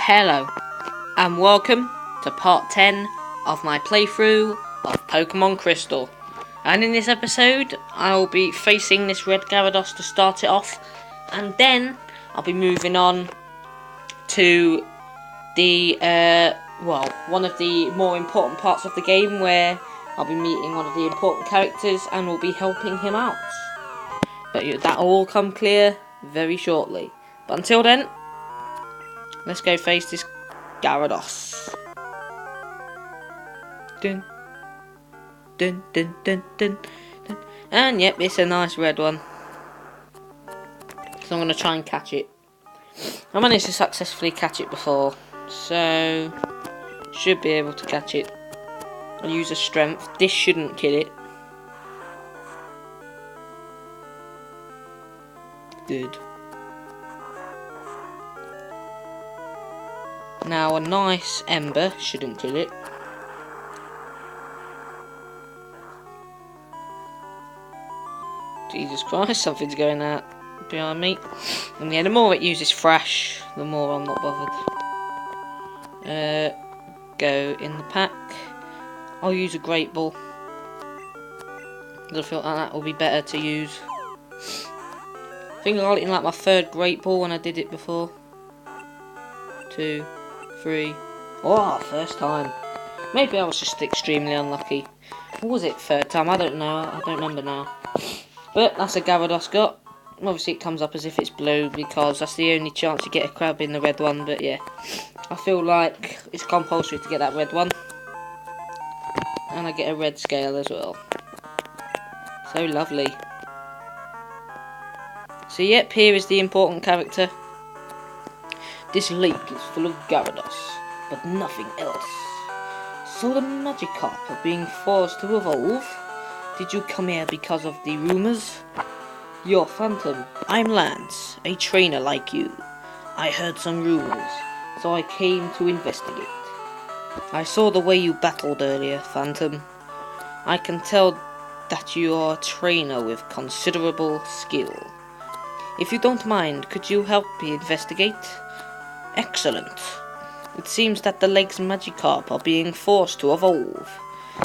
Hello, and welcome to part 10 of my playthrough of Pokemon Crystal. And in this episode, I'll be facing this red Gyarados to start it off, and then I'll be moving on to the, one of the more important parts of the game where I'll be meeting one of the important characters and will be helping him out. But that'll all come clear very shortly. But until then, let's go face this Gyarados. Dun, dun, dun, dun, dun, dun. And yep, it's a nice red one. So I'm going to try and catch it. I managed to successfully catch it before, so should be able to catch it. I'll use a strength. This shouldn't kill it. Good. Now a nice ember shouldn't kill it. Jesus Christ, something's going out behind me. And yeah, the more it uses thrash, the more I'm not bothered. Go in the pack. I'll use a great ball. I feel like that will be better to use. I think I got it in like my third great ball when I did it before. 2, 3. Oh, first time. Maybe I was just extremely unlucky. Or was it third time? I don't know. I don't remember now. But that's a Gyarados got. Obviously it comes up as if it's blue because that's the only chance you get a crab in the red one. But yeah, I feel like it's compulsory to get that red one. And I get a red scale as well. So lovely. So yep, here is the important character. This lake is full of Gyarados, but nothing else. So the Magikarp are being forced to evolve? Did you come here because of the rumours? You're Phantom. I'm Lance, a trainer like you. I heard some rumours, so I came to investigate. I saw the way you battled earlier, Phantom. I can tell that you are a trainer with considerable skill. If you don't mind, could you help me investigate? Excellent. It seems that the lake's Magikarp are being forced to evolve.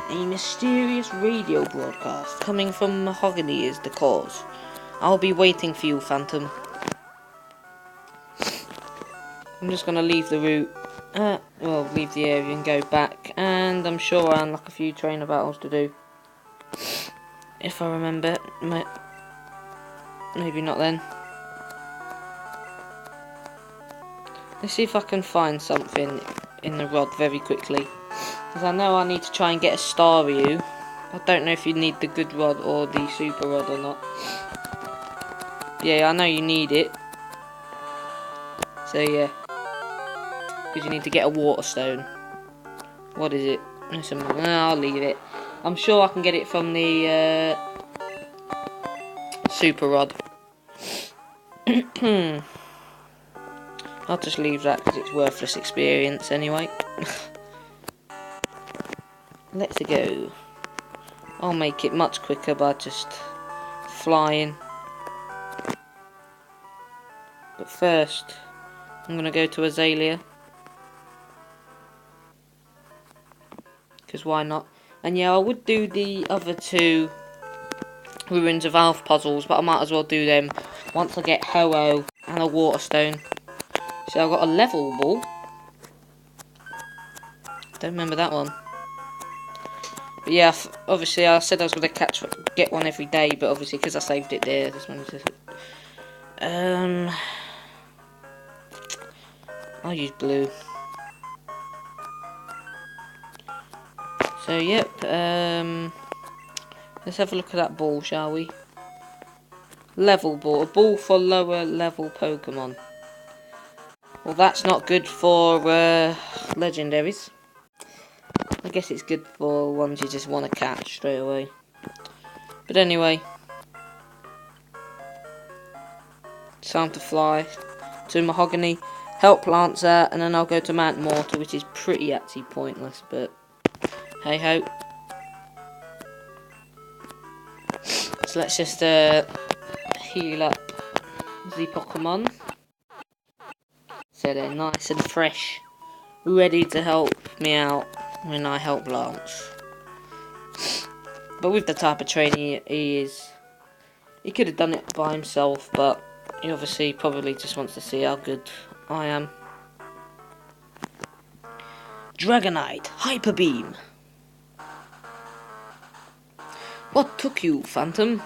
A mysterious radio broadcast coming from Mahogany is the cause. I'll be waiting for you, Phantom. I'm just going to leave the route. Leave the area and go back. And I'm sure I unlock a few trainer battles to do. If I remember. Maybe not then. Let's see if I can find something in the rod very quickly. Because I know I need to try and get a Staryu. I don't know if you need the good rod or the super rod or not. Yeah, I know you need it. So yeah. Because you need to get a water stone. What is it? I'll leave it. I'm sure I can get it from the super rod. I'll just leave that because it's worthless experience anyway. Let's go. I'll make it much quicker by just flying. But first, I'm going to go to Azalea. Because why not? And yeah, I would do the other two Ruins of Alph puzzles, but I might as well do them once I get Ho-Oh and a water stone. So I've got a level ball. Don't remember that one. But yeah, obviously I said I was going to get one every day, but obviously because I saved it there, I just wanted to... I'll use blue. So yep, let's have a look at that ball, shall we? Level ball, a ball for lower level Pokemon. Well, that's not good for legendaries. I guess it's good for ones you just want to catch straight away. But anyway, it's time to fly to Mahogany, help plants out, and then I'll go to Mount Mortar, which is pretty actually pointless, but hey ho. So let's just heal up the Pokemon. So they're nice and fresh, ready to help me out when I help Lance. But with the type of training he is, he could have done it by himself, but he obviously probably just wants to see how good I am. Dragonite, Hyper Beam. What took you, Phantom?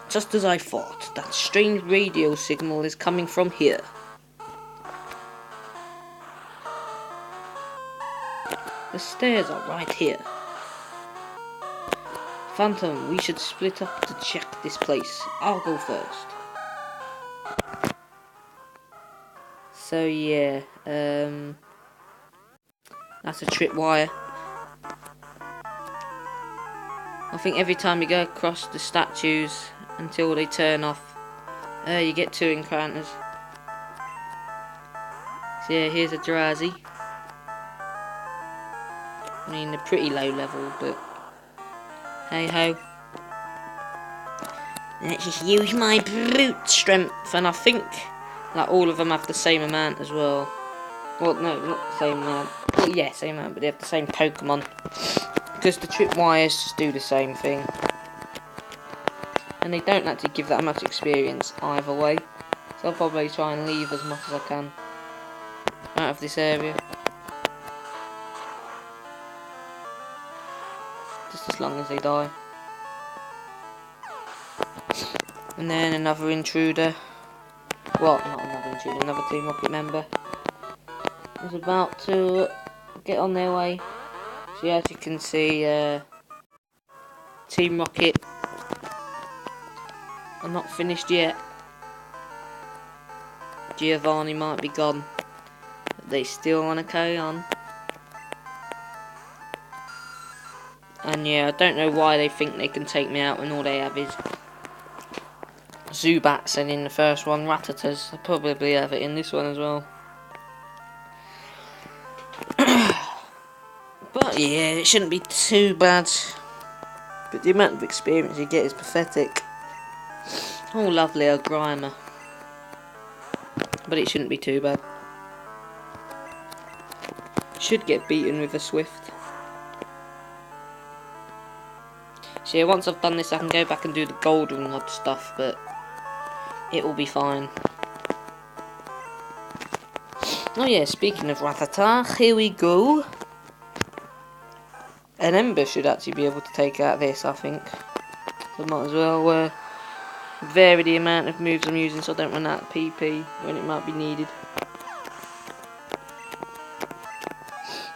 Just as I thought, that strange radio signal is coming from here. The stairs are right here. Phantom, we should split up to check this place. I'll go first. So yeah, that's a tripwire. I think every time you go across the statues until they turn off, you get 2 encounters. So yeah, here's a Drazi. I mean, they're pretty low level, but hey ho. Let's just use my brute strength, and I think that all of them have the same amount as well. Well, no, not the same amount. Well, yeah, same amount, but they have the same Pokemon. Because the tripwires just do the same thing. And they don't actually give that much experience either way. So I'll probably try and leave as much as I can out of this area. Just as long as they die. And then another intruder. Well, not another intruder, another Team Rocket member is about to get on their way. So as you can see, Team Rocket are not finished yet. Giovanni might be gone, but they still want to carry on. And yeah, I don't know why they think they can take me out when all they have is Zubats, and in the first one Rattatas. They'll probably have it in this one as well. But yeah, it shouldn't be too bad. But the amount of experience you get is pathetic. Oh lovely, a Grimer. But it shouldn't be too bad. Should get beaten with a Swift. So yeah, once I've done this I can go back and do the Goldenrod stuff, but it will be fine. Oh yeah, speaking of Rattata, here we go. An Ember should actually be able to take out this, I think. So I might as well vary the amount of moves I'm using so I don't run out of PP when it might be needed.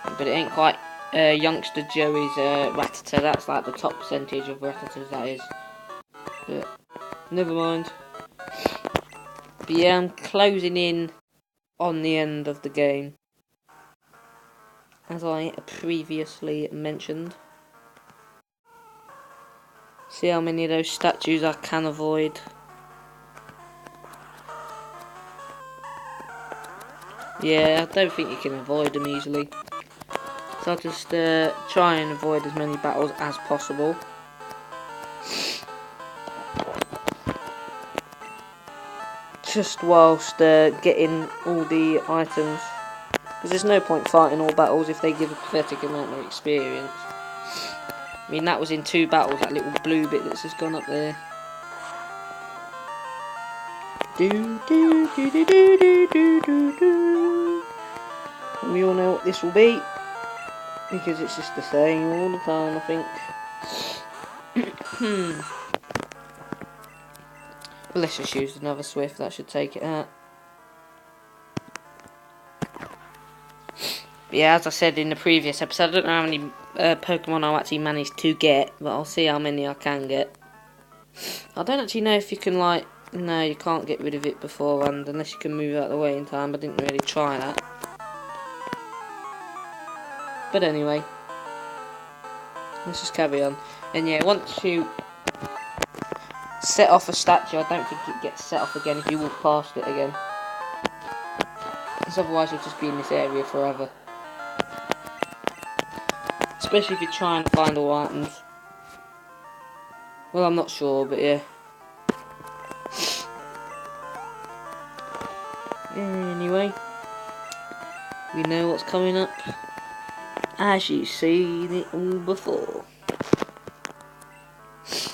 But it ain't quite Youngster Joey's Rattata. That's like the top percentage of Rattatas, that is. But never mind. But yeah, I'm closing in on the end of the game, as I previously mentioned. See how many of those statues I can avoid. Yeah, I don't think you can avoid them easily. So I'll just try and avoid as many battles as possible. Just whilst getting all the items. Because there's no point fighting all battles if they give a pathetic amount of experience. I mean, that was in 2 battles, that little blue bit that's just gone up there. Do do do do do do do do do. And we all know what this will be, because it's just the same all the time, I think. Well, let's just use another Swift, that should take it out. But yeah, as I said in the previous episode, I don't know how many Pokemon I actually managed to get, but I'll see how many I can get. I don't actually know if you can, like, no, you can't get rid of it beforehand unless you can move out of the way in time. I didn't really try that. But anyway, let's just carry on. And yeah, once you set off a statue, I don't think it gets set off again if you walk past it again. Because otherwise you'll just be in this area forever. Especially if you're trying to find all items. Well, I'm not sure, but yeah. Anyway. We know what's coming up, as you've seen it all before.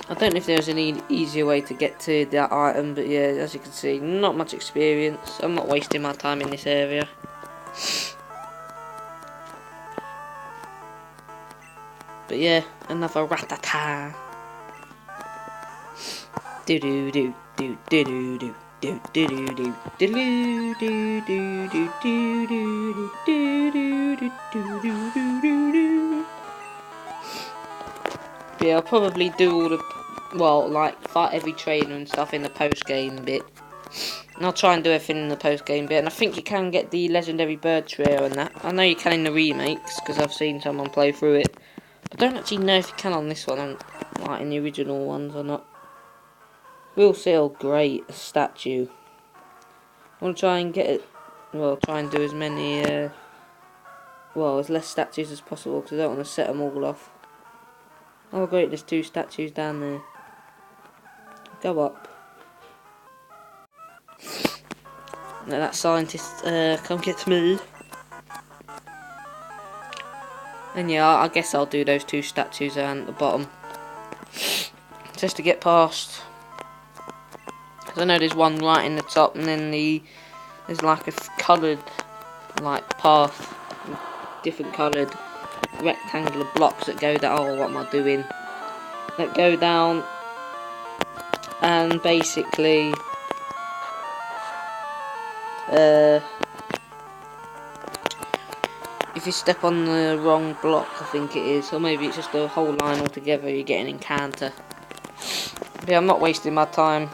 I don't know if there's any easier way to get to that item, but yeah, as you can see, not much experience. I'm not wasting my time in this area. But yeah, another Rattata. Do do do do do do do. Do do do do do do do do do do do do do do do. Yeah, I'll probably do all the, well, like fight every trainer and stuff in the post game bit. And I'll try and do everything in the post game bit. And I think you can get the legendary bird trio and that. I know you can in the remakes because I've seen someone play through it. I don't actually know if you can on this one, like in the original ones or not. Will Seal, great, a statue. I want to try and get it, well, try and do as many, well, as less statues as possible, because I don't want to set them all off. Oh great, there's 2 statues down there. Go up. Let that scientist, come get me. And yeah, I guess I'll do those 2 statues down at the bottom. Just to get past. Because I know there's one right in the top, and then there's like a coloured, like, path. Different coloured rectangular blocks that go down. Oh, what am I doing? That go down, and basically, if you step on the wrong block, I think it is, or maybe it's just a whole line altogether, you get an encounter. But yeah, I'm not wasting my time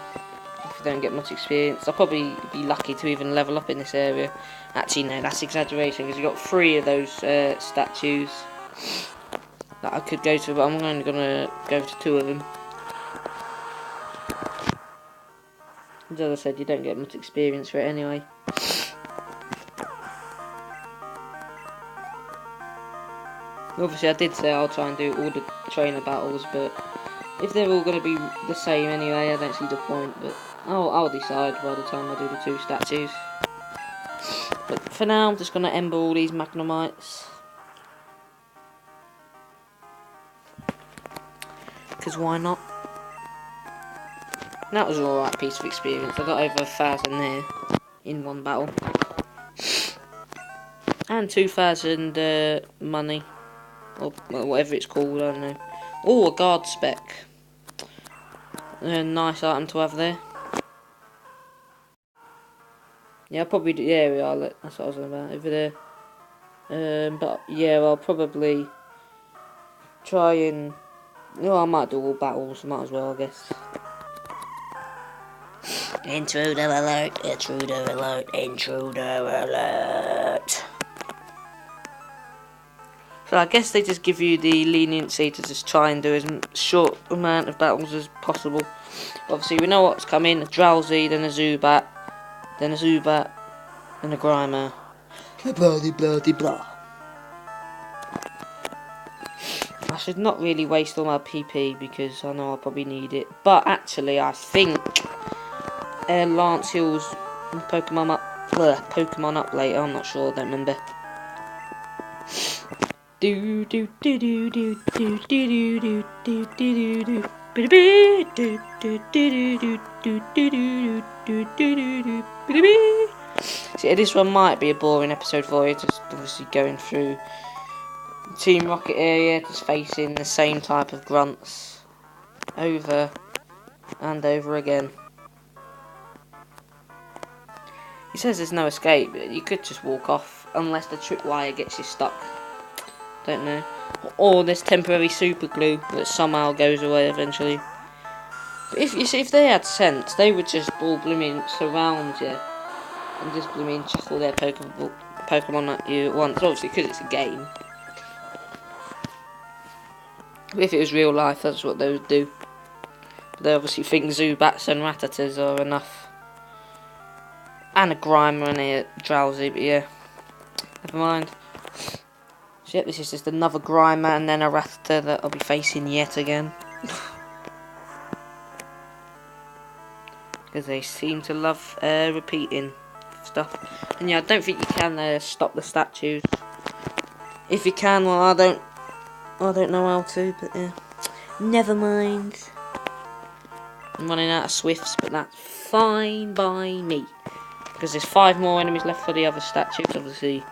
if you don't get much experience. I'll probably be lucky to even level up in this area. Actually, no, that's exaggeration, because you've got 3 of those statues that I could go to, but I'm only going to go to 2 of them. As I said, you don't get much experience for it anyway. Obviously, I did say I'll try and do all the trainer battles, but if they're all going to be the same anyway, I don't see the point. But I'll decide by the time I do the 2 statues. But for now, I'm just going to ember all these Magnemites. Because why not? That was an alright piece of experience. I got over 1,000 there in one battle. And 2,000 money. Or whatever it's called, I don't know. Oh, a guard spec. A nice item to have there. Yeah, I'll probably do, yeah, that's what I was on about, over there. But yeah, I'll probably try and, well, I might do all battles, might as well, I guess. Intruder alert, intruder alert, intruder alert. So I guess they just give you the leniency to just try and do as short amount of battles as possible. Obviously we know what's coming, a Drowsy, then a Zubat, then a Zubat, and a Grimer. Blah blah blah blah. I should not really waste all my PP because I know I'll probably need it. But actually I think Lance heals Pokemon up later, I'm not sure, I don't remember. Do do do do do do do do do do do. See, this one might be a boring episode for you, just obviously going through Team Rocket area, just facing the same type of grunts over and over again. He says there's no escape, but you could just walk off unless the tripwire gets you stuck. Don't know. Or there's temporary super glue that somehow goes away eventually. But if they had sense, they would just all blooming surround you and just blooming chuckle their Pokemon at you at once. Obviously, because it's a game. But if it was real life, that's what they would do. But they obviously think Zubats and Rattatas are enough. And a Grimer and a Drowsy, but yeah. Never mind. So yep, this is just another Grimer and then a Rattata that I'll be facing yet again. Because they seem to love repeating. stuff. And yeah, I don't think you can stop the statues. If you can, well, I don't know how to, but yeah. Never mind. I'm running out of Swifts, but that's fine by me. Because there's 5 more enemies left for the other statues, obviously.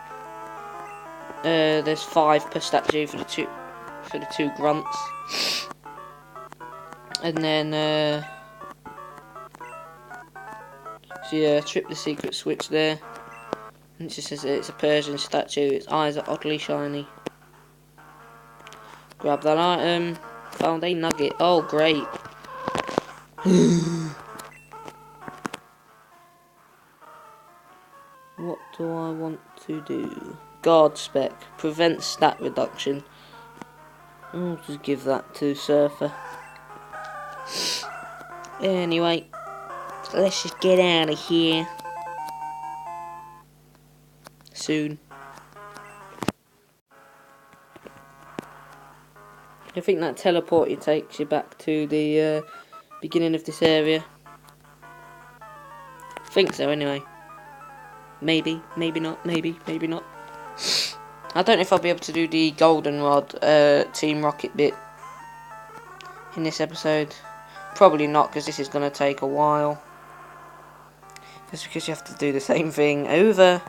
There's 5 per statue for the two grunts. And then, so yeah, trip the secret switch there. And it just says it's a Persian statue, its eyes are oddly shiny. Grab that item. Found a nugget. Oh, great. What do I want to do? Guard spec. Prevent stat reduction. I'll just give that to Surfer. Anyway, let's just get out of here. Soon. I think that teleporter takes you back to the beginning of this area. I think so, anyway. Maybe, maybe not, maybe not. I don't know if I'll be able to do the goldenrod Team Rocket bit in this episode. Probably not, because this is going to take a while. Just because you have to do the same thing over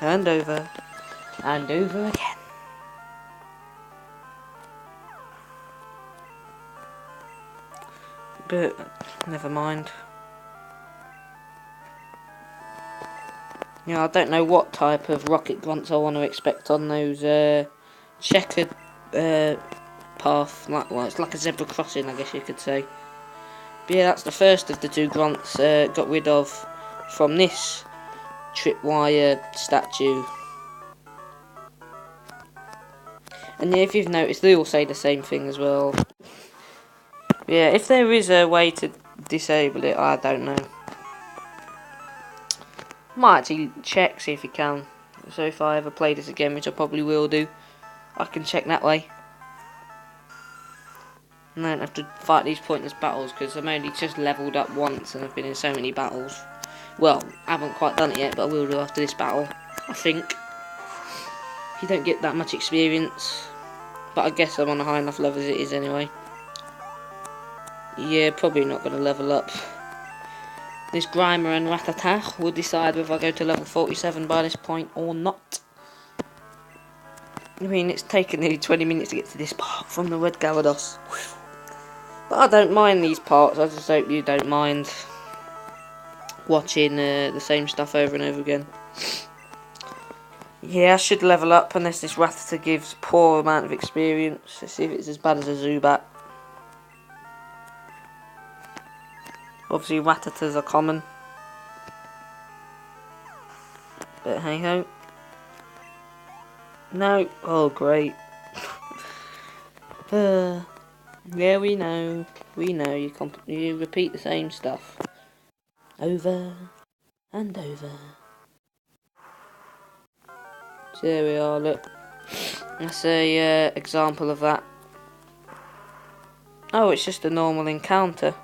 and over and over again. But never mind. Yeah, I don't know what type of rocket grunts I want to expect on those checkered path. Well, it's like a zebra crossing, I guess you could say. But yeah, that's the first of the 2 grunts got rid of from this tripwire statue. And yeah, if you've noticed, they all say the same thing as well. Yeah, if there is a way to disable it, I don't know. Might actually check, see if you can. So if I ever play this again, which I probably will do, I can check that way. And I don't have to fight these pointless battles, because I'm only just leveled up once and I've been in so many battles. Well, I haven't quite done it yet, but I will do after this battle, I think. You don't get that much experience, but I guess I'm on a high enough level as it is anyway. Yeah, probably not going to level up. This Grimer and Rattata will decide whether I go to level 47 by this point or not. I mean, it's taken nearly 20 minutes to get to this part from the Red Gyarados. But I don't mind these parts, I just hope you don't mind watching the same stuff over and over again. Yeah, I should level up unless this Rattata gives poor amount of experience. Let's see if it's as bad as a Zubat. Obviously, Rattatas are common. But hey ho. No. Oh, great. Yeah, we know. We know. You repeat the same stuff. Over and over. So there we are, look. That's a example of that. Oh, it's just a normal encounter.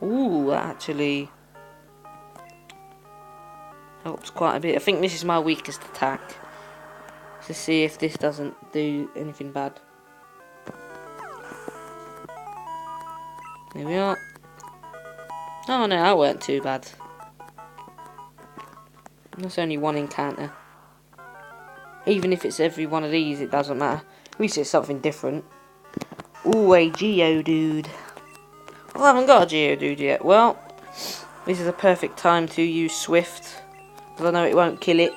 Ooh, that actually helps quite a bit. I think this is my weakest attack. To see if this doesn't do anything bad. There we are. Oh no, that weren't too bad. That's only one encounter. Even if it's every one of these, it doesn't matter. At least it's something different. Ooh, a Geodude. I haven't got a Geodude yet. Well, this is a perfect time to use Swift, because I know it won't kill it.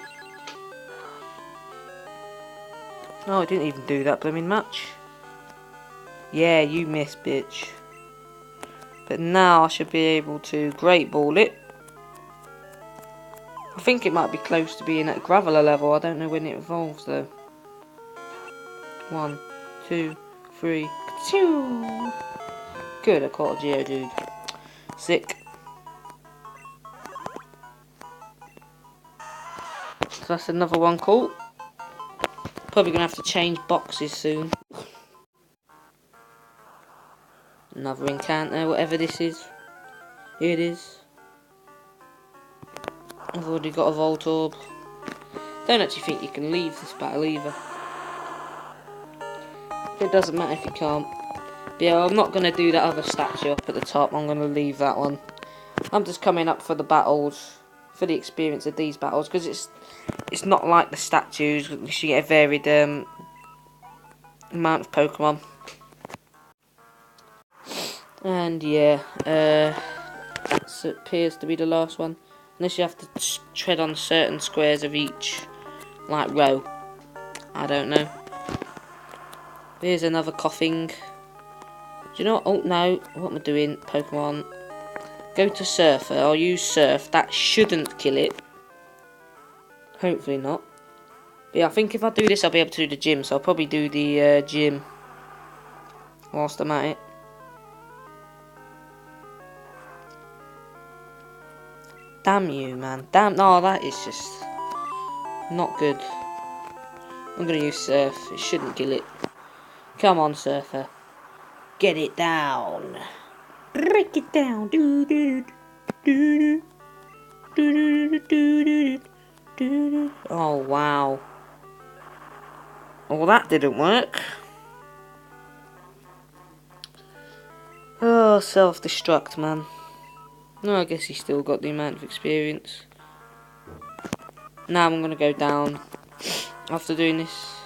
Oh, it didn't even do that blooming much. Yeah, you missed, bitch. But now I should be able to Great Ball it. I think it might be close to being at Graveler level. I don't know when it evolves though. 1, 2, 3. Ka-choo! Good, I caught a Geodude. Sick. So that's another one caught. Probably gonna have to change boxes soon. Another encounter, whatever this is. Here it is. I've already got a Voltorb. Don't actually think you can leave this battle either. It doesn't matter if you can't. But yeah, I'm not going to do that other statue up at the top. I'm going to leave that one. I'm just coming up for the battles, for the experience of these battles, because it's not like the statues. You get a varied amount of Pokemon. And yeah, this appears to be the last one. Unless you have to tread on certain squares of each, like, row. I don't know. Here's another coughing. Do you know what? Oh no, what am I doing? Pokemon. Go to Surfer. I'll use Surf. That shouldn't kill it. Hopefully not. But yeah, I think if I do this, I'll be able to do the gym. So I'll probably do the gym whilst I'm at it. Damn you, man. Damn. No, that is just not good. I'm going to use Surf. It shouldn't kill it. Come on, Surfer. Get it down. Break it down. Do do do do do do. Oh wow. Well, that didn't work. Oh, self-destruct, man. No, I guess he still got the amount of experience. Now I'm gonna go down after doing this.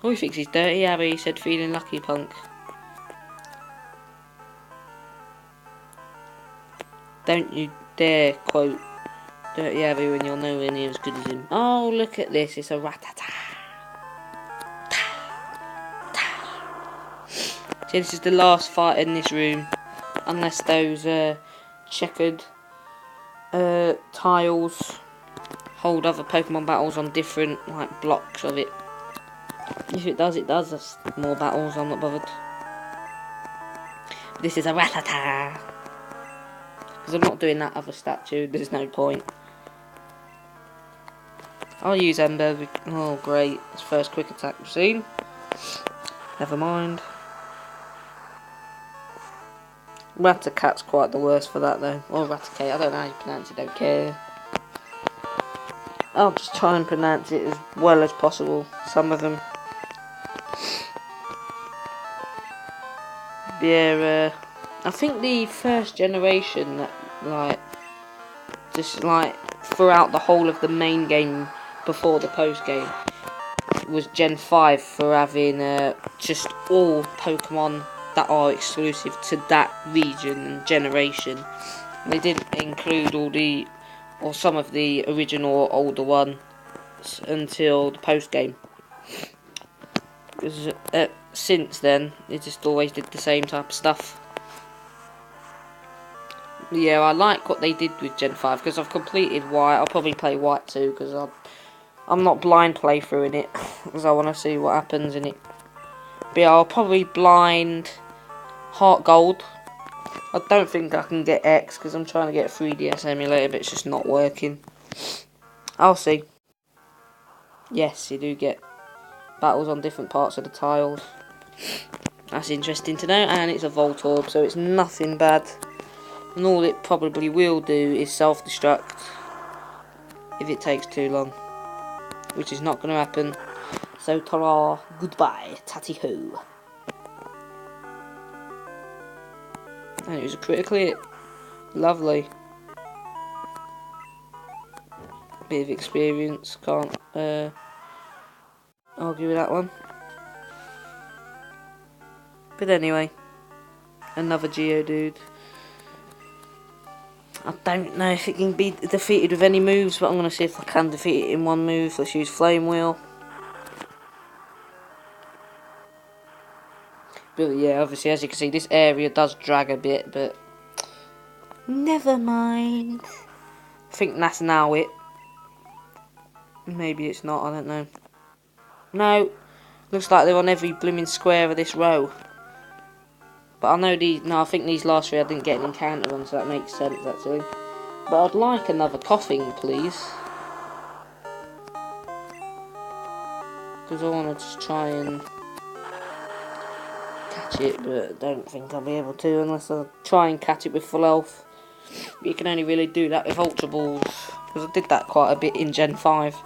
Oh, he thinks he's dirty, Abby. He said feeling lucky, punk. Don't you dare quote Dirty Abby when you're nowhere near as good as him. Oh, look at this. It's a Rattata. So this is the last fight in this room. Unless those checkered tiles hold other Pokemon battles on different like blocks of it. If it does, it does. That's more battles. I'm not bothered. This is a Rattata. Because I'm not doing that other statue. There's no point. I'll use Ember. Oh great. It's first quick attack we've seen. Never mind. Rattacat's quite the worst for that though. Or Raticate. I don't know how you pronounce it. Don't care. I'll just try and pronounce it as well as possible. Some of them. Yeah, I think the first generation that, like, just like throughout the whole of the main game before the post game was Gen 5 for having just all Pokemon that are exclusive to that region and generation. They didn't include all the, or some of the original or older ones until the post game. Because since then, they just always did the same type of stuff. Yeah, I like what they did with Gen 5 because I've completed White. I'll probably play White too because I'm not blind playthroughing it because I want to see what happens in it. But yeah, I'll probably blind Heart Gold. I don't think I can get X because I'm trying to get a 3DS emulator, but it's just not working. I'll see. Yes, you do get battles on different parts of the tiles. That's interesting to know, and it's a Voltorb, so it's nothing bad. And all it probably will do is self-destruct if it takes too long, which is not going to happen. So ta-ra, goodbye, tatty-ho. And it was a critical hit. Lovely. Bit of experience, can't argue with that one. But anyway, another Geodude. I don't know if it can be defeated with any moves, but I'm going to see if I can defeat it in one move. Let's use Flame Wheel. But yeah, obviously, as you can see, this area does drag a bit, but never mind. I think that's now it. Maybe it's not, I don't know. No, looks like they're on every blooming square of this row. But I know these, no, I think these last three I didn't get an encounter on, so that makes sense actually. But I'd like another coughing, please. Because I want to just try and catch it, but I don't think I'll be able to unless I try and catch it with full health. But you can only really do that with Ultra Balls. Because I did that quite a bit in Gen 5.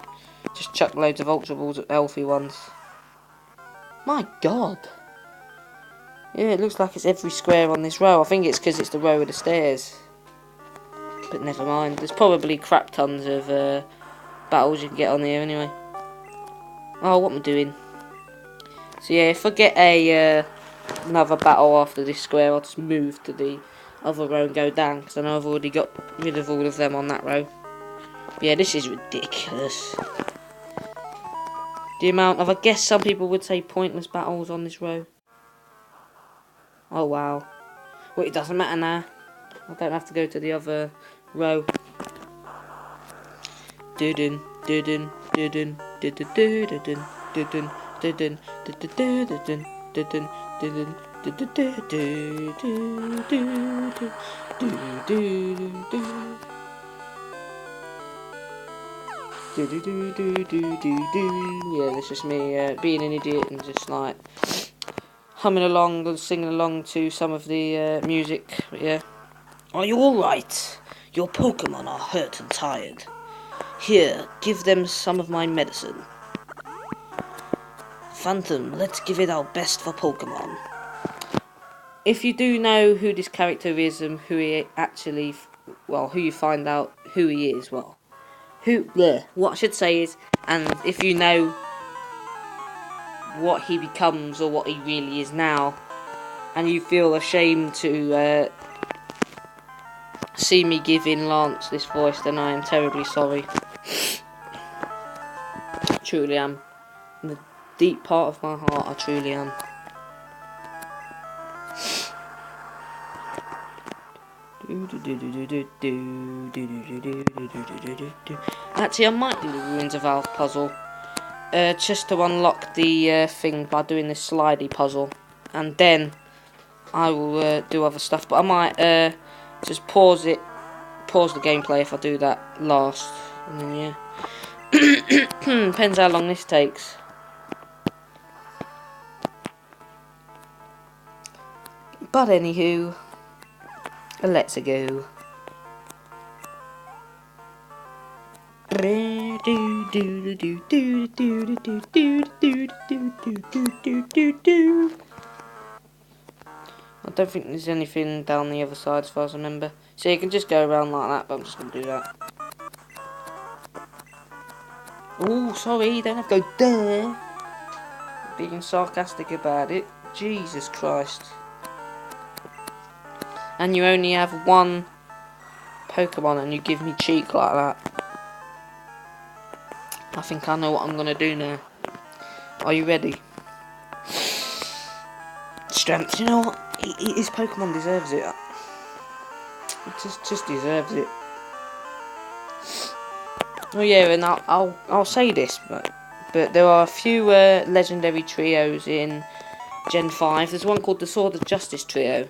Just chuck loads of Ultra Balls at healthy ones. My god. Yeah, it looks like it's every square on this row. I think it's because it's the row of the stairs. But never mind. There's probably crap tons of battles you can get on here anyway. Oh, what am I doing? So yeah, if I get a another battle after this square, I'll just move to the other row and go down. Because I know I've already got rid of all of them on that row. But yeah, this is ridiculous. The amount of, I guess some people would say, pointless battles on this row. Oh wow. Well, it doesn't matter now. I don't have to go to the other row. Dudun, dudun, dudun, dudun, dudun, dudun, dudun, dudun, dudun, dudun, yeah, that's just me being an idiot and just like humming along and singing along to some of the music. But yeah. Are you alright? Your Pokémon are hurt and tired. Here, give them some of my medicine. Phantom, let's give it our best for Pokémon. If you do know who this character is and who he actually, well, who you find out who he is, well, what I should say is, and if you know what he becomes or what he really is now, and you feel ashamed to see me giving Lance this voice, then I am terribly sorry. Truly am. In the deep part of my heart, I truly am. Actually, I might do the Ruins of Alph puzzle. Just to unlock the thing by doing this slidey puzzle. And then I will do other stuff. But I might just pause the gameplay if I do that last. And then, yeah. Depends how long this takes. But anywho, let's go. I don't think there's anything down the other side as far as I remember. So you can just go around like that, but I'm just going to do that. Oh, sorry, you don't have to go there. Being sarcastic about it. Jesus Christ. And you only have one Pokemon and you give me cheek like that. I think I know what I'm going to do now. Are you ready? Strength, you know what? His Pokemon deserves it. It just deserves it. Oh yeah, and I'll say this, but there are a few legendary trios in Gen 5. There's one called the Sword of Justice trio.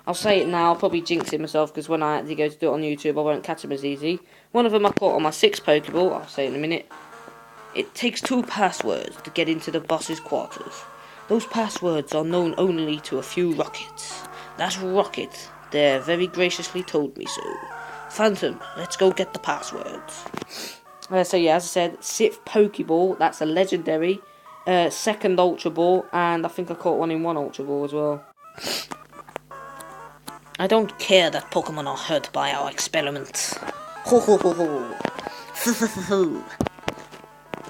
I'll say it now, I'll probably jinx it myself, because when I actually go to do it on YouTube, I won't catch them as easy. One of them I caught on my 6th Pokeball, I'll say it in a minute. It takes 2 passwords to get into the boss's quarters. Those passwords are known only to a few Rockets. That's Rocket. They very graciously told me so. Phantom, let's go get the passwords. So yeah, as I said, 6th Pokeball, that's a legendary. 2nd Ultra Ball, and I think I caught one in 1 Ultra Ball as well. I don't care that Pokemon are hurt by our experiments. Ho ho ho ho. Ho.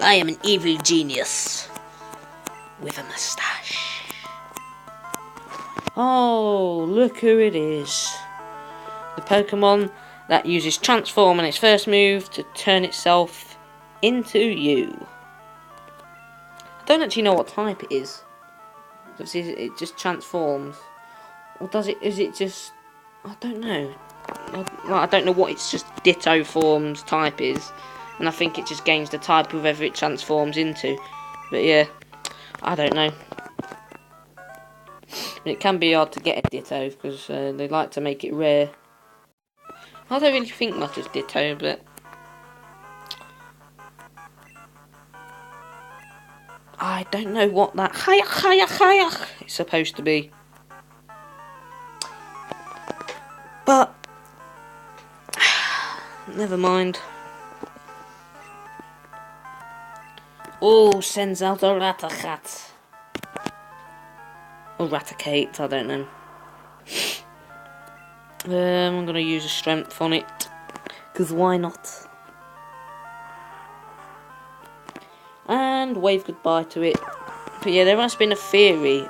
I am an evil genius. With a mustache. Oh, look who it is. The Pokemon that uses Transform on its first move to turn itself into you. I don't actually know what type it is. It just transforms. Or does it, is it just, I don't know. I don't know what its just Ditto forms type is. And I think it just gains the type whoever it transforms into. But yeah, I don't know. It can be hard to get a Ditto because they like to make it rare. I don't really think much of Ditto, but I don't know what that it's supposed to be. But never mind. Oh, sends out a Ratacat. Or Raticate, I don't know. I'm gonna use a strength on it. Because why not? And wave goodbye to it. But yeah, there has been a theory,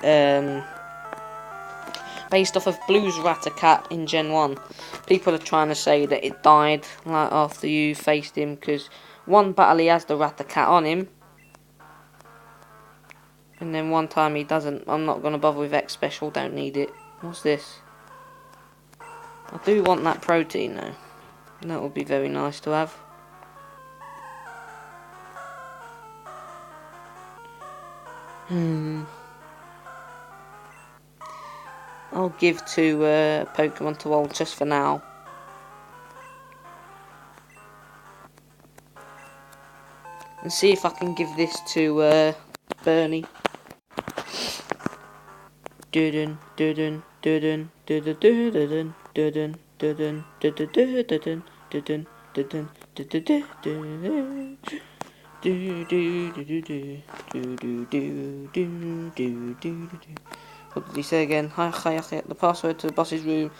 based off of Blue's Ratacat in Gen 1. People are trying to say that it died like after you faced him, because one battle he has the Ratacat on him, and then one time he doesn't. I'm not going to bother with X Special, don't need it. What's this? I do want that protein though. That would be very nice to have. I'll give 2 Pokemon to Ult just for now. And see if I can give this to Bernie. Dudun dudun dudun dudun dudun dudun dudun dudun dudun dudun dudun dudun. What did he say again? Hi, the password to the boss's room.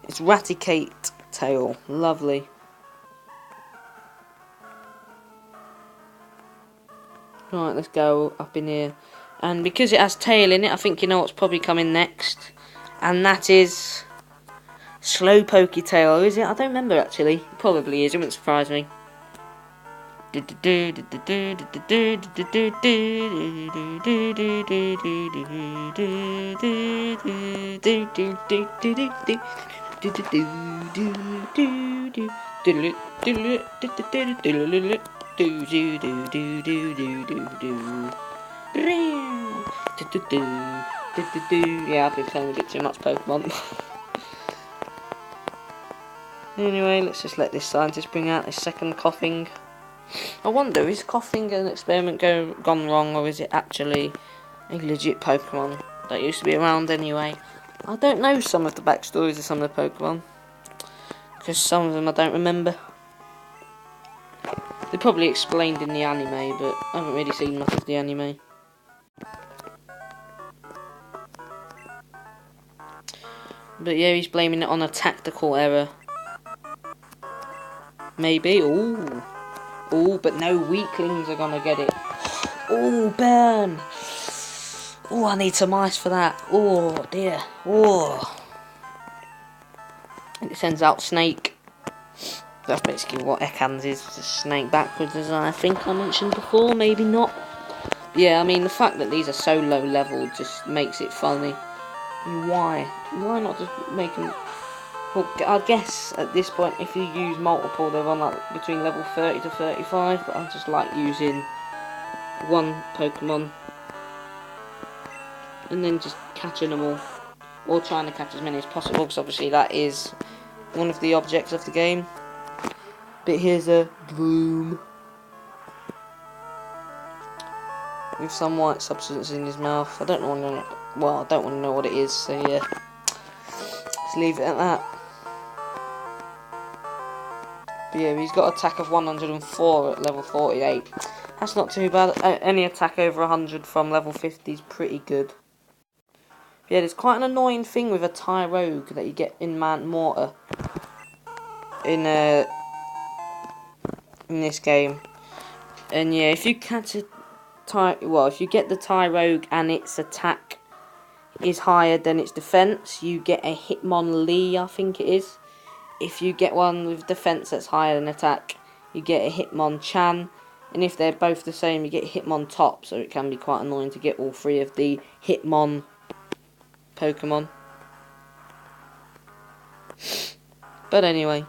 It's Raticate Tail. Lovely. Right, let's go up in here. And because it has tail in it, I think you know what's probably coming next. And that is Slowpoke Tail, is it? I don't remember actually. It probably is, it wouldn't surprise me. Yeah, I've been playing a bit too much Pokemon. Anyway, let's just let this scientist bring out his second coughing. I wonder, is coughing an experiment gone wrong, or is it actually a legit Pokemon that used to be around anyway? I don't know some of the backstories of some of the Pokemon, because some of them I don't remember. They're probably explained in the anime, but I haven't really seen much of the anime. But yeah, he's blaming it on a tactical error. Maybe. Ooh. Ooh, but no weaklings are gonna get it. Ooh, burn. Ooh, I need some ice for that. Oh dear. Oh. And it sends out Snake. That's basically what Ekans is. Just Snake backwards, as I think I mentioned before. Maybe not. Yeah, I mean, the fact that these are so low level just makes it funny. Why? Why not just make them... Well, I guess at this point, if you use multiple, they're on like between level 30 to 35, but I just like using one Pokemon and then just catching them all, or trying to catch as many as possible, because obviously that is one of the objects of the game. But here's a Bloom with some white substance in his mouth. I don't want to. Well, I don't want to know what it is. So yeah, let's leave it at that. But yeah, he's got attack of 104 at level 48. That's not too bad. Any attack over 100 from level 50 is pretty good. But yeah, there's quite an annoying thing with a Tyrogue that you get in Mortar. In this game. And yeah, if you catch a if you get the Tyrogue and its attack is higher than its defense, you get a Hitmonlee, I think it is. If you get one with defense that's higher than attack, you get a Hitmonchan. And if they're both the same, you get Hitmontop, so it can be quite annoying to get all 3 of the Hitmon Pokemon. But anyway,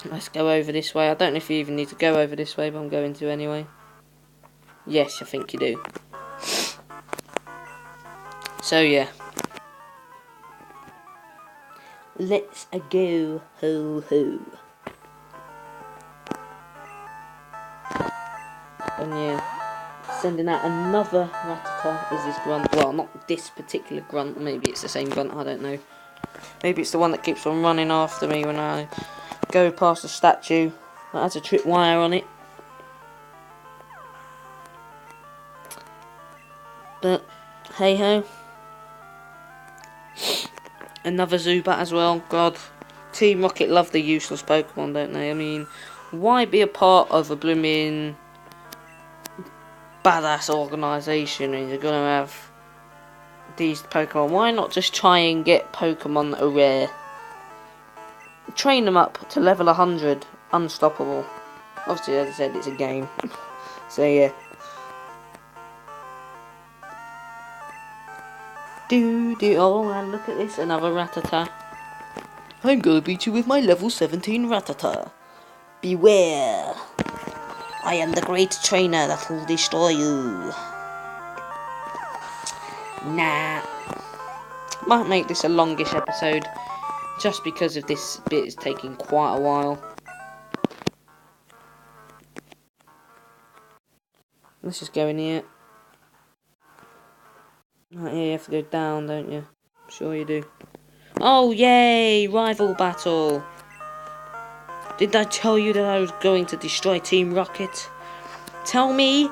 let's go over this way. I don't know if you even need to go over this way, but I'm going to anyway. Yes, I think you do. So yeah. Let's go, ho ho. And yeah, sending out another Rattata is this grunt. Well, not this particular grunt, maybe it's the same grunt, I don't know. Maybe it's the one that keeps on running after me when I go past the statue that has a tripwire on it. But, hey ho. Another Zubat as well. God. Team Rocket love the useless Pokemon, don't they? I mean, why be a part of a blooming badass organisation and you're gonna have these Pokemon? Why not just try and get Pokemon that are rare? Train them up to level 100, unstoppable. Obviously, as I said, it's a game. So yeah. Oh, and look at this, another Rattata. I'm gonna beat you with my level 17 Rattata. Beware! I am the great trainer that will destroy you. Nah. Might make this a longish episode, just because of this bit is taking quite a while. Let's just go in here. Right here, you have to go down, don't you? Sure you do. Oh, yay! Rival battle! Didn't I tell you that I was going to destroy Team Rocket? Tell me,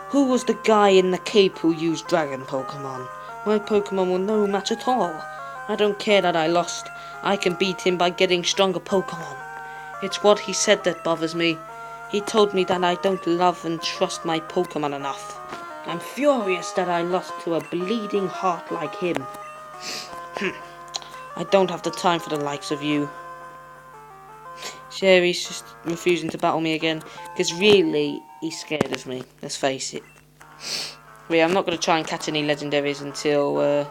who was the guy in the cape who used Dragon Pokemon? My Pokemon were no match at all. I don't care that I lost. I can beat him by getting stronger Pokemon. It's what he said that bothers me. He told me that I don't love and trust my Pokemon enough. I'm furious that I lost to a bleeding heart like him. I don't have the time for the likes of you. Sherry's just refusing to battle me again, because really, he's scared of me, let's face it. But yeah, I'm not going to try and catch any legendaries until...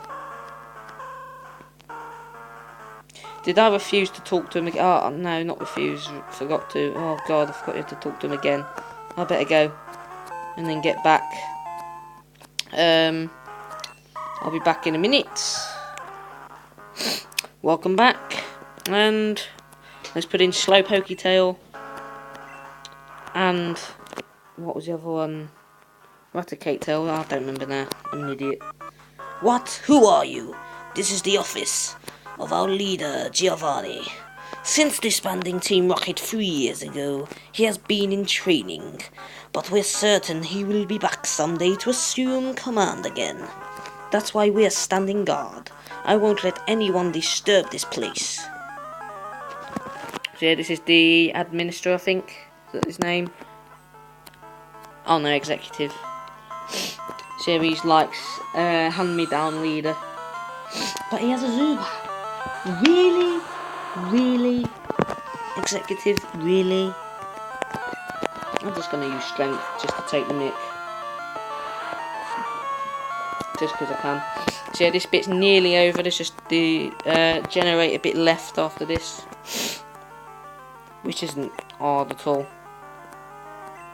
Did I refuse to talk to him again? Oh, no, not refuse, forgot to. Oh god, I forgot you had to talk to him again. I better go, and then get back. I'll be back in a minute. Welcome back, and let's put in Slowpoke Tail, and what was the other one? Raticate Tail. Oh, I don't remember now. I'm an idiot. What? Who are you? This is the office of our leader, Giovanni. Since disbanding Team Rocket 3 years ago, he has been in training, but we're certain he will be back someday to assume command again. That's why we're standing guard. I won't let anyone disturb this place. So yeah, this is the administrator, I think. Is that his name? Oh no, executive. So he's like hand-me-down leader. But he has a Zubat. Really? Really? Executive? Really? I'm just going to use strength just to take the nick. Just because I can. So yeah, this bit's nearly over. There's just the generator bit left after this, which isn't hard at all.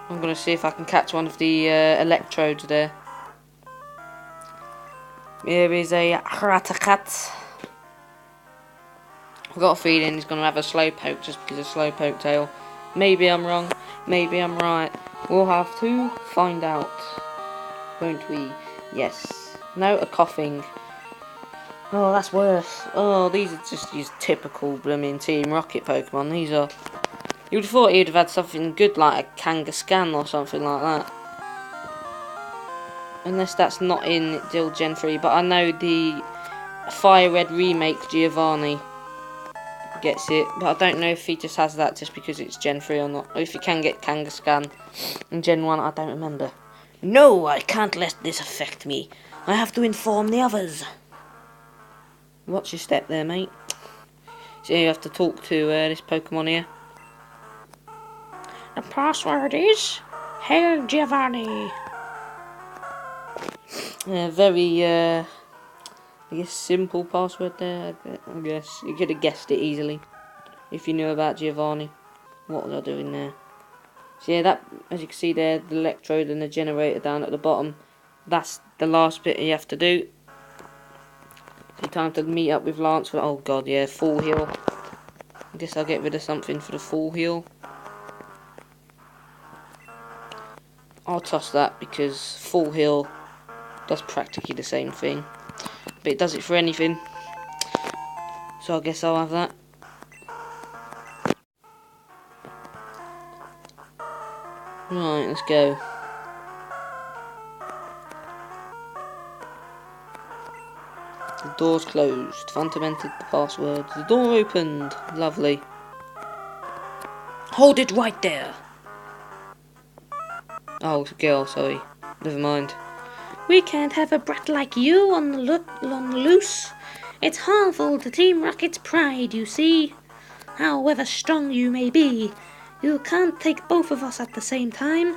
I'm going to see if I can catch one of the electrodes there. Here is a Ratacat. I've got a feeling he's going to have a Slowpoke just because of Slowpoke Tail. Maybe I'm wrong, maybe I'm right. We'll have to find out, won't we? Yes. No, a coughing. Oh, that's worse. Oh, these are just these typical blooming Team Rocket Pokemon. These are... You would have thought he'd have had something good like a Kangaskhan or something like that. Unless that's not in Dill Gen 3. But I know the Fire Red Remake Giovanni gets it. But I don't know if he just has that just because it's Gen 3 or not. Or if you can get Kangaskhan in Gen 1, I don't remember. No, I can't let this affect me. I have to inform the others. Watch your step there, mate. So you have to talk to this Pokemon here. The password is Hail Giovanni. Very, I guess, simple password there. I guess you could have guessed it easily if you knew about Giovanni. What was I doing there? So yeah, that, as you can see there, the electrode and the generator down at the bottom. That's the last bit you have to do. So time to meet up with Lance for, oh god, yeah, full heal. I guess I'll get rid of something for the full heal. I'll toss that because full heal does practically the same thing. But it does it for anything. So I guess I'll have that. Right, let's go. Doors closed. Phantom entered the password. The door opened. Lovely. Hold it right there. Oh, girl, sorry. Never mind. We can't have a brat like you on the loose. It's harmful to Team Rocket's pride, you see. However strong you may be, you can't take both of us at the same time.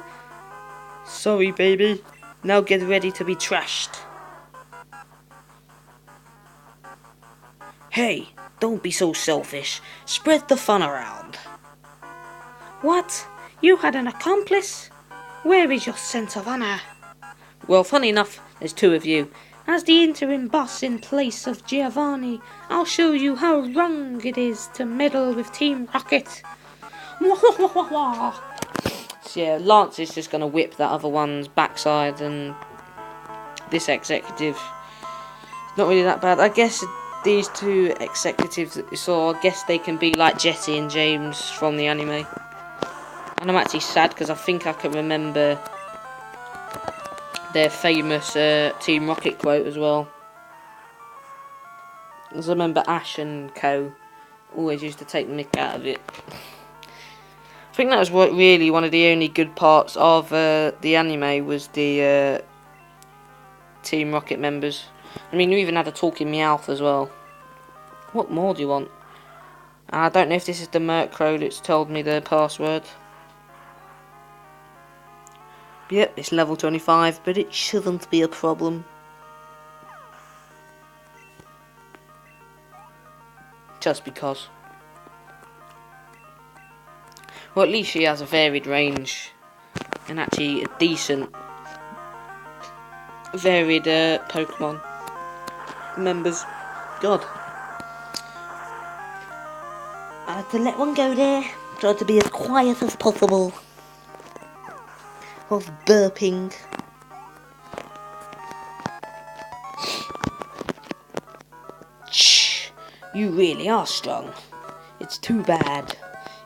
Sorry, baby. Now get ready to be trashed. Hey, don't be so selfish. Spread the fun around. What? You had an accomplice? Where is your sense of honour? Well, funny enough, there's two of you. As the interim boss in place of Giovanni, I'll show you how wrong it is to meddle with Team Rocket. So yeah, Lance is just going to whip that other one's backside, and this executive, not really that bad. I guess these two executives that you saw, I guess they can be like Jesse and James from the anime. And I'm actually sad because I think I can remember their famous Team Rocket quote as well. Because I remember Ash and co always used to take the nick out of it. I think that was really one of the only good parts of the anime, was the Team Rocket members. I mean, you even had a talking Meowth as well. What more do you want? And I don't know if this is the Merc Crow that's told me the password. Yep, it's level 25, but it shouldn't be a problem. Just because. Well, at least she has a varied range. And actually a decent, varied Pokemon members. God. I had to let one go there. Tried to be as quiet as possible. Of burping. Shh, you really are strong. It's too bad.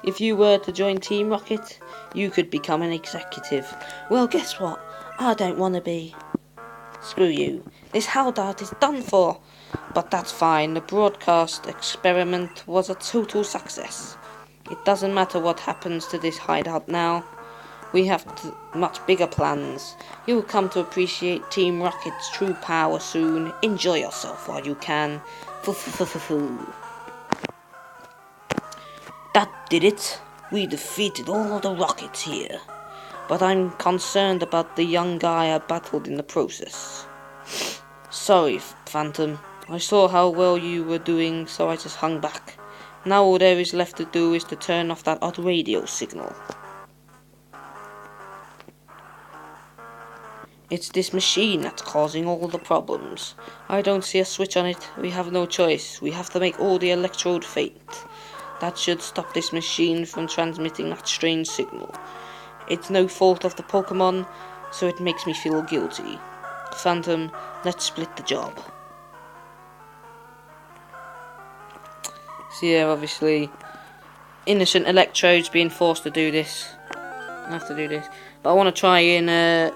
If you were to join Team Rocket, you could become an executive. Well, guess what? I don't want to be. Screw you. This Howdart is done for. But that's fine. The broadcast experiment was a total success. It doesn't matter what happens to this hideout now. We have much bigger plans. You'll come to appreciate Team Rocket's true power soon. Enjoy yourself while you can. That did it. We defeated all the Rockets here. But I'm concerned about the young guy I battled in the process. Sorry, Phantom. I saw how well you were doing, so I just hung back. Now all there is left to do is to turn off that odd radio signal. It's this machine that's causing all the problems. I don't see a switch on it. We have no choice. We have to make all the electrode faint. That should stop this machine from transmitting that strange signal. It's no fault of the Pokémon, so it makes me feel guilty. Phantom, let's split the job. So yeah, obviously, innocent electrodes being forced to do this. I have to do this. But I want to try and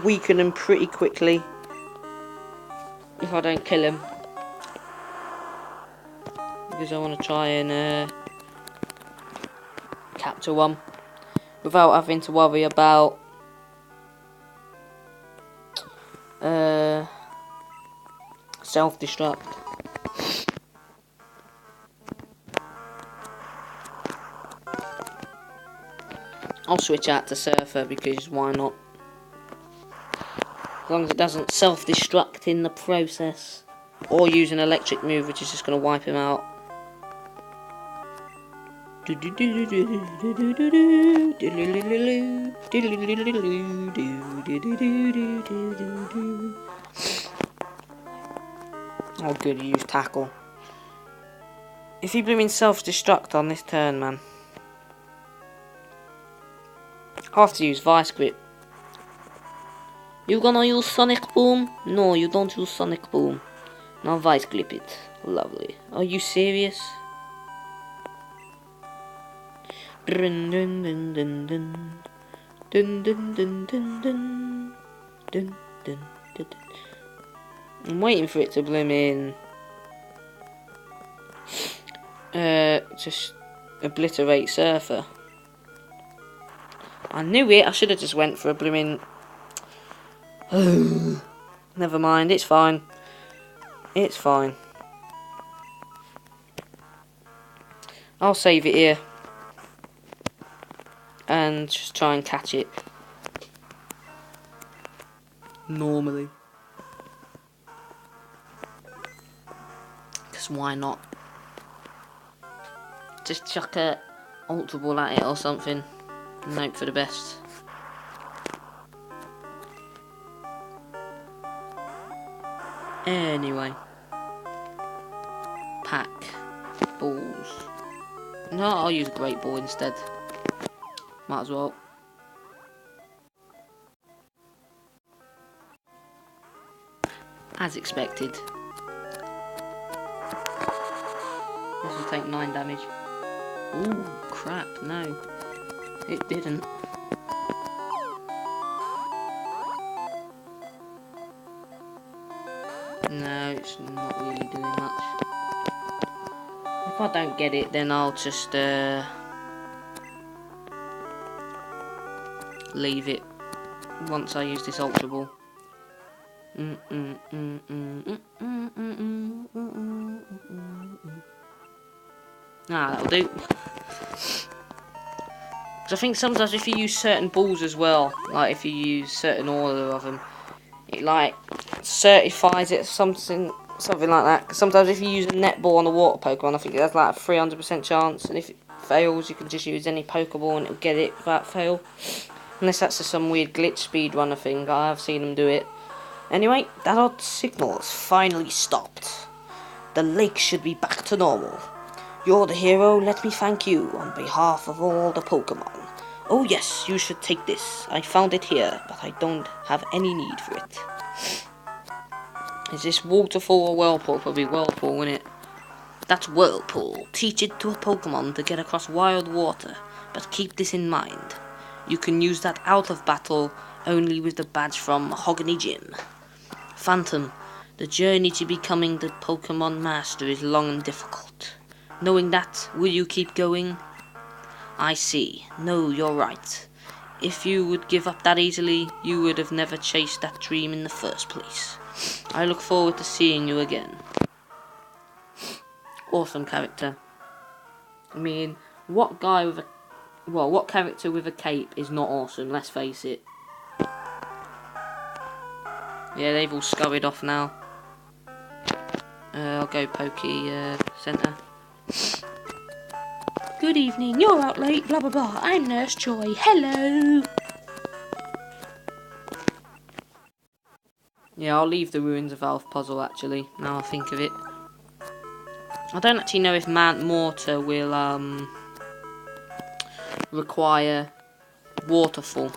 weaken him pretty quickly. If I don't kill him. Because I want to try and capture one. Without having to worry about self-destruct. I'll switch out to Surfer because why not? As long as it doesn't self-destruct in the process. Or use an electric move which is just going to wipe him out. Oh good, he used tackle. If he blew in self-destruct on this turn, man. I have to use Vice Grip. You gonna use Sonic Boom? No, you don't use Sonic Boom. Now Vice Grip it. Lovely. Are you serious? Dun dun dun dun dun. Dun dun dun dun dun. Dun dun dun dun. I'm waiting for it to bloom in. Just obliterate Surfer. I knew it. I should have just went for a blooming. Never mind. It's fine. It's fine. I'll save it here and just try and catch it normally. Because why not? Just chuck a Ultra Ball at it or something and hope for the best. Anyway. Pack. Balls. No, I'll use a Great Ball instead. Might as well. As expected. This will take 9 damage. Ooh, crap, no. It didn't. No, it's not really doing much. If I don't get it, then I'll just leave it once I use this Ultra Ball. That'll do. Because I think sometimes if you use certain balls as well, like if you use certain order of them, it like certifies it something like that. 'Cause sometimes if you use a netball on a water Pokemon, I think it has like a 300% chance, and if it fails, you can just use any Pokeball and it'll get it without fail. Unless that's just some weird glitch speedrunner thing, I have seen them do it. Anyway, that odd signal has finally stopped. The lake should be back to normal. You're the hero, let me thank you on behalf of all the Pokemon. Oh yes, you should take this. I found it here, but I don't have any need for it. Is this Waterfall or Whirlpool? Probably Whirlpool, isn't it? That's Whirlpool. Teach it to a Pokemon to get across wild water, but keep this in mind. You can use that out of battle only with the badge from Mahogany Gym. Phantom, the journey to becoming the Pokemon Master is long and difficult. Knowing that, will you keep going? I see. No, you're right. If you would give up that easily, you would have never chased that dream in the first place. I look forward to seeing you again. Awesome character. I mean, what character with a cape is not awesome, let's face it. Yeah, they've all scurried off now. I'll go Centre. Good evening, you're out late, blah blah blah. I'm Nurse Joy, hello! Yeah, I'll leave the Ruins of Elf puzzle actually, now I think of it. I don't actually know if Mount Mortar will require Waterfall.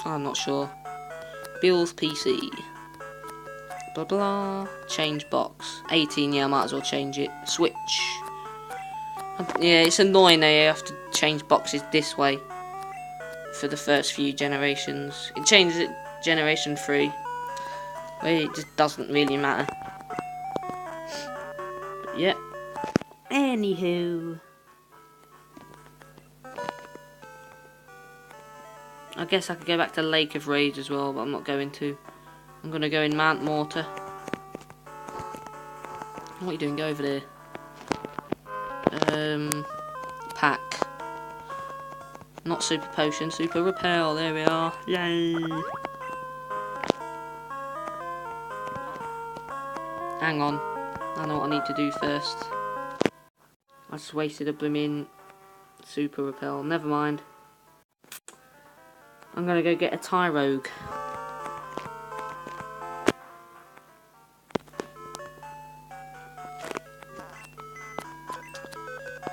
I'm not sure. Bill's PC. Blah blah. Change box. 18, yeah, I might as well change it. Switch. Yeah, it's annoying that you have to change boxes this way for the first few generations. It changes it generation 3. Where it just doesn't really matter. But yeah. Anywho. I guess I could go back to Lake of Rage as well, but I'm not going to. I'm going to go in Mount Mortar. What are you doing? Go over there. Pack. Not Super Potion, Super Repel. There we are. Yay! Hang on. I know what I need to do first. I just wasted a blooming Super Repel. Never mind. I'm gonna go get a Tyrogue.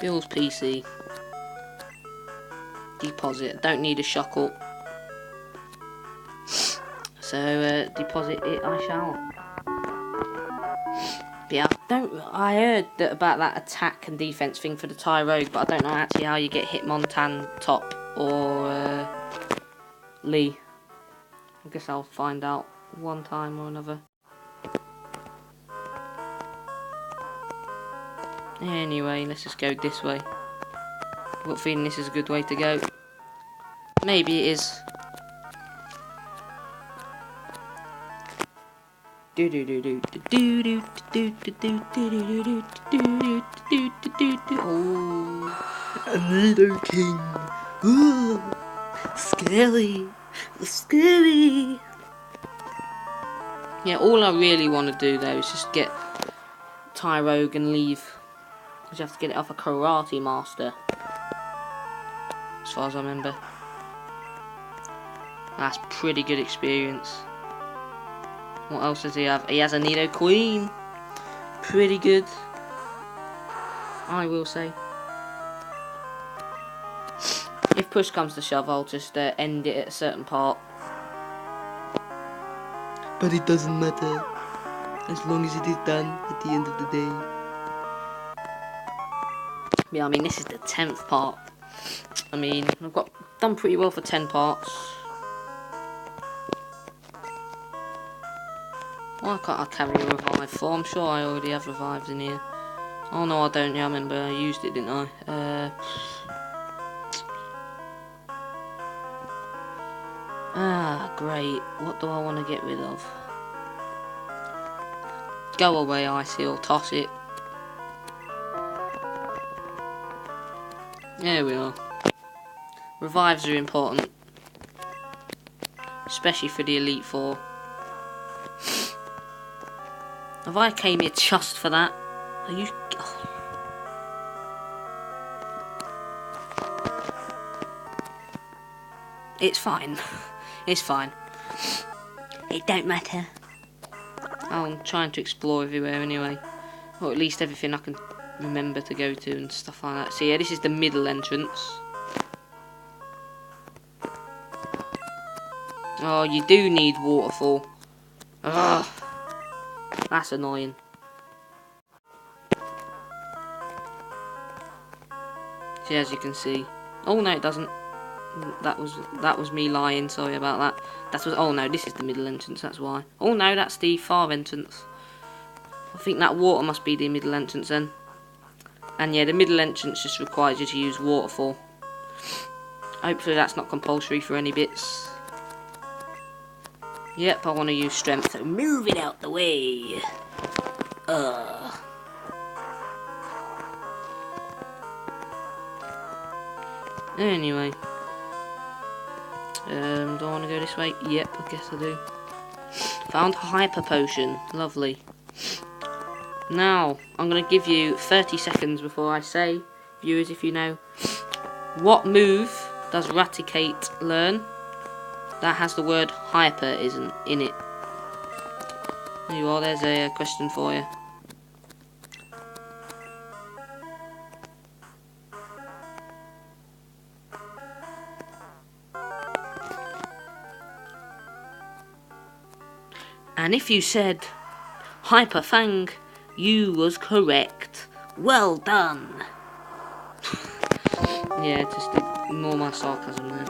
Bill's PC. Deposit. Don't need a Shuckle. So, deposit it I shall. But yeah, I heard about that attack and defense thing for the Tyrogue, but I don't know actually how you get Hitmontane top or Lee. I guess I'll find out one time or another. Anyway, let's just go this way. I've got a feeling this is a good way to go. Maybe it is. Oh, a Nido King. Ooh, scary, scary. Yeah, all I really want to do though is just get Tyrogue and leave. Because you have to get it off a karate master. As far as I remember. That's pretty good experience. What else does he have? He has a Nido Queen. Pretty good, I will say. If push comes to shove, I'll just end it at a certain part. But it doesn't matter, as long as it is done at the end of the day. Yeah, I mean, this is the 10th part. I mean, I've done pretty well for 10 parts. Why can't I carry a revive for? I'm sure I already have revives in here. Oh no, I don't. Yeah, I remember I used it, didn't I? Great. What do I want to get rid of? Go away, Icy, or toss it. There we are. Revives are important. Especially for the Elite Four. Have I came here just for that? Are you... Oh. It's fine. It's fine. It don't matter. I'm trying to explore everywhere anyway. Or at least everything I can remember to go to and stuff like that. So yeah, this is the middle entrance. Oh, you do need waterfall. Ugh. That's annoying. See, as you can see. Oh no, it doesn't. That was me lying. Sorry about that. Oh no, this is the middle entrance. That's why. Oh no, that's the far entrance. I think that water must be the middle entrance then. And yeah, the middle entrance just requires you to use waterfall. Hopefully that's not compulsory for any bits. Yep, I want to use strength, so move it out the way. Anyway. Do I want to go this way? Yep, I guess I do. Found Hyper Potion. Lovely. Now, I'm going to give you 30 seconds before I say, viewers, if you know, what move does Raticate learn that has the word Hyper isn't in it? There you are, there's a question for you. And if you said Hyper Fang, you was correct. Well done. Yeah, just ignore my sarcasm there.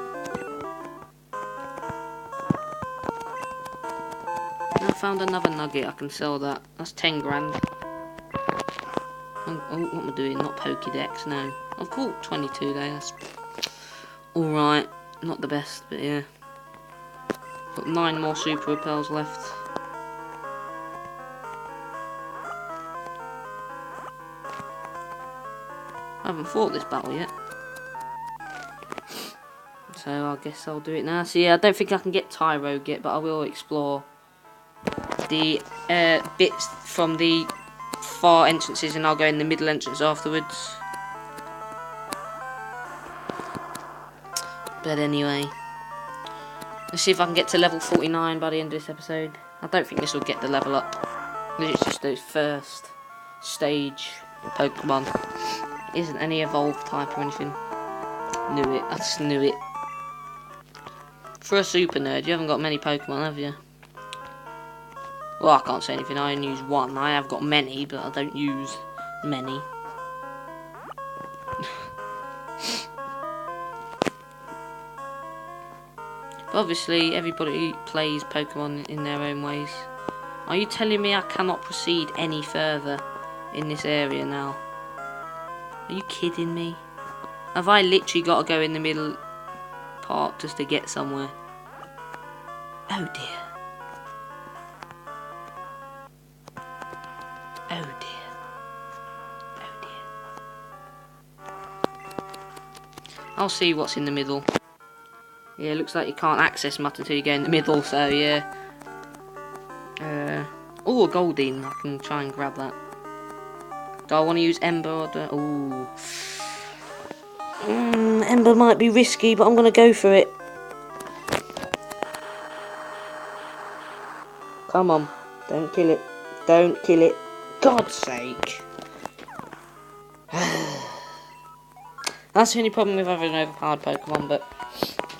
I found another nugget, I can sell that. That's 10 grand. Oh, what am I doing? Not Pokédex, no. I've caught 22 there, that's alright. Not the best, but yeah. Got 9 more Super Repels left. I haven't fought this battle yet. So I guess I'll do it now. So yeah, I don't think I can get Tyrogue yet, but I will explore the bits from the far entrances, and I'll go in the middle entrance afterwards. But anyway, let's see if I can get to level 49 by the end of this episode. I don't think this will get the level up. It's just those first stage Pokemon. Isn't any evolved type or anything. Knew it. I just knew it. For a super nerd, you haven't got many Pokemon, have you? Well, I can't say anything. I only use one. I have got many, but I don't use many. But obviously, everybody plays Pokemon in their own ways. Are you telling me I cannot proceed any further in this area now? Are you kidding me? Have I literally got to go in the middle part just to get somewhere? Oh dear. Oh dear. Oh dear. I'll see what's in the middle. Yeah, looks like you can't access much until you go in the middle, so yeah. Oh, a Goldeen. I can try and grab that. Do I want to use Ember or do... Ooh. Ember might be risky, but I'm going to go for it. Come on. Don't kill it. Don't kill it. God's sake. That's the only problem with having an overpowered Pokemon, but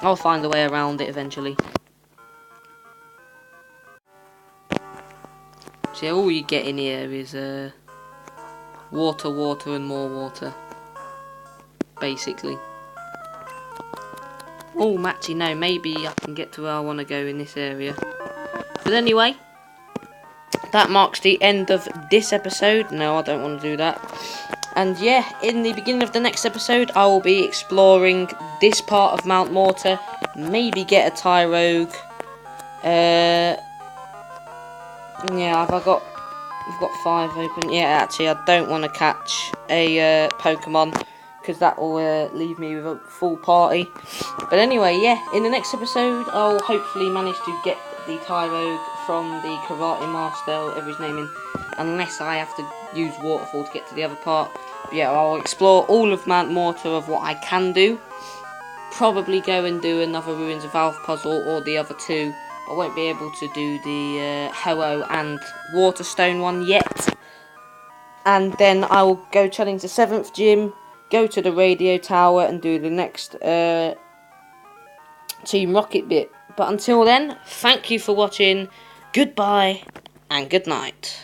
I'll find a way around it eventually. See, all you get in here is water, water, and more water. Basically. Oh, actually, no, maybe I can get to where I want to go in this area. But anyway, that marks the end of this episode. No, I don't want to do that. And yeah, in the beginning of the next episode, I will be exploring this part of Mount Mortar. Maybe get a Tyrogue. Yeah, I've got 5 open. Yeah, actually, I don't want to catch a Pokemon, because that will leave me with a full party. But anyway, yeah, in the next episode, I'll hopefully manage to get the Tyrogue from the Karate Master, whatever his name is, unless I have to use Waterfall to get to the other part. But yeah, I'll explore all of Mount Mortar of what I can do. Probably go and do another Ruins of Valve puzzle, or the other 2. I won't be able to do the Ho-Oh and Waterstone one yet. And then I will go challenge the 7th gym, go to the radio tower and do the next Team Rocket bit. But until then, thank you for watching, goodbye and good night.